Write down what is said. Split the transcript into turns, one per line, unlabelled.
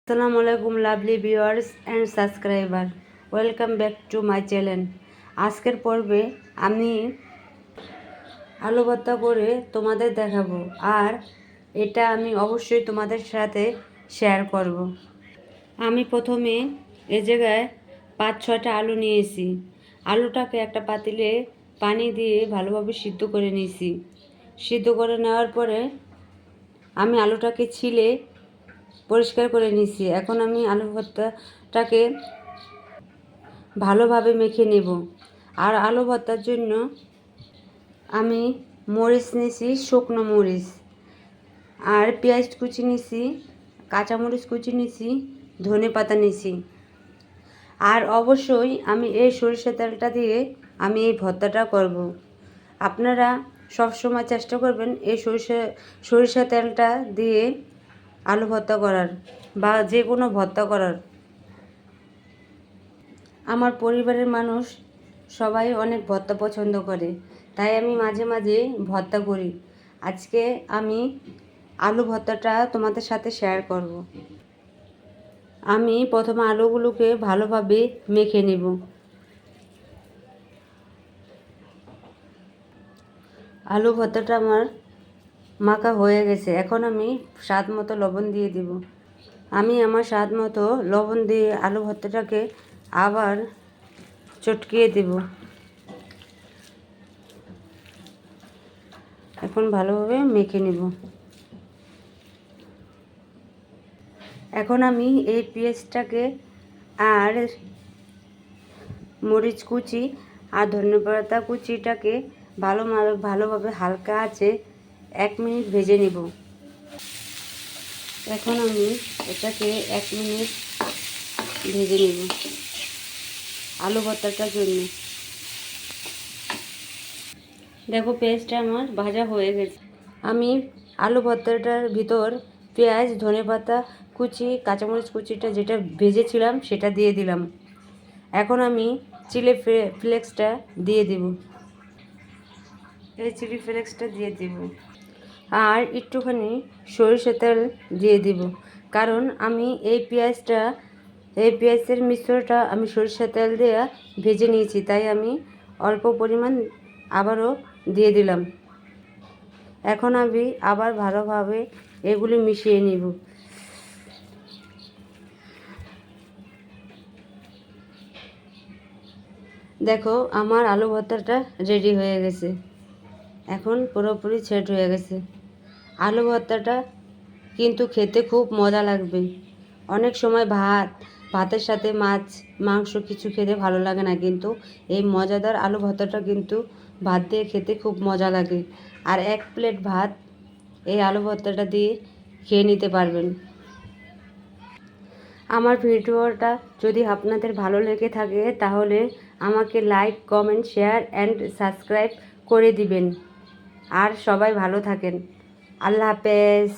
আসসালামু আলাইকুম lovely viewers and subscriber, welcome back to my channel. আজকের পর্বে আমি আলু ভর্তা করে তোমাদের দেখাবো, আর এটা আমি অবশ্যই তোমাদের সাথে শেয়ার করব। আমি প্রথমে এ জায়গায় 5-6টা আলু নিয়েছি। আলুটাকে একটা পাতিলে পানি দিয়ে ভালোভাবে সিদ্ধ করে নিয়েছি। সিদ্ধ করে নেওয়ার পরে আমি আলুটাকে ছিলে পরিষ্কার করে নিয়েছি। এখন আমি আলু ভর্তাটাকে ভালোভাবে মেখে নেব। আর আলু ভর্তার জন্য আমি মরিচ নিয়েছি, শুকনো মরিচ, আর পেঁয়াজ কুচি নিয়েছি, কাঁচামরিচ কুচি নিয়েছি, ধনে পাতা নিয়েছি। আর অবশ্যই আমি এই সরিষা তেলটা দিয়ে আমি এই ভর্তাটা করব। আপনারা সবসময় চেষ্টা করবেন এই সরিষা তেলটা দিয়ে আলু ভর্তা করার বা যে কোনো ভর্তা করার। আমার পরিবারের মানুষ সবাই অনেক ভর্তা পছন্দ করে, তাই আমি মাঝে মাঝে ভর্তা করি। আজকে আমি আলু ভর্তাটা তোমাদের সাথে শেয়ার করব। আমি প্রথমে আলুগুলোকে ভালোভাবে মেখে নেব। আলু ভর্তাটা আমার মাখা হয়ে গেছে। এখন আমি স্বাদ মতো লবণ দিয়ে দিব। আমি আমার স্বাদ মতো লবণ দিয়ে আলু ভর্তাটাকে আবার চটকিয়ে দেব। এখন ভালোভাবে মেখে নেব। এখন আমি এই পেঁয়াজটাকে আর মরিচ কুচি আর ধনেপাতা কুচিটাকে ভালোভাবে হালকা আঁচে 1 মিনিট ভেজে নেব। এখন আমি এটাকে 1 মিনিট ভেজে নেব আলু ভর্তাটার জন্য। দেখো পেঁয়াজটা আমার ভাজা হয়ে গেছে। আমি আলু ভর্তাটার ভিতর পেঁয়াজ, ধনেপাতা কুচি, কাঁচামরিচ কুচিটা যেটা ভেজেছিলাম সেটা দিয়ে দিলাম। এখন আমি চিলি ফ্লেক্সটা দিয়ে দেব। এই চিলি ফ্লেক্সটা দিয়ে দেব আর একটুখানি সরিষা তেল দিয়ে দিব, কারণ আমি এই পেঁয়াজের মিশ্রণটা আমি সরিষা তেল দিয়ে ভেজে নিয়েছি, তাই আমি অল্প পরিমাণ আবারও দিয়ে দিলাম। এখন আমি আবার ভালোভাবে এগুলি মিশিয়ে নিব। দেখো আমার আলু ভর্তাটা রেডি হয়ে গেছে। এখন পুরোপুরি সেট হয়ে গেছে। আলু ভর্তাটা কিন্তু খেতে খুব মজা লাগবে। অনেক সময় ভাতের সাথে মাছ মাংস কিছু খেতে ভালো লাগে না, কিন্তু এই মজাদার আলু ভর্তাটা কিন্তু ভাত দিয়ে খেতে খুব মজা লাগে। আর 1 প্লেট ভাত এই আলু ভর্তাটা দিয়ে খেয়ে নিতে পারবেন। আমার ভিডিওটা যদি আপনাদের ভালো লেগে থাকে তাহলে আমাকে like, comment, share and subscribe করে দিবেন। আর সবাই ভালো থাকেন। আল্লাহ হাফেজ।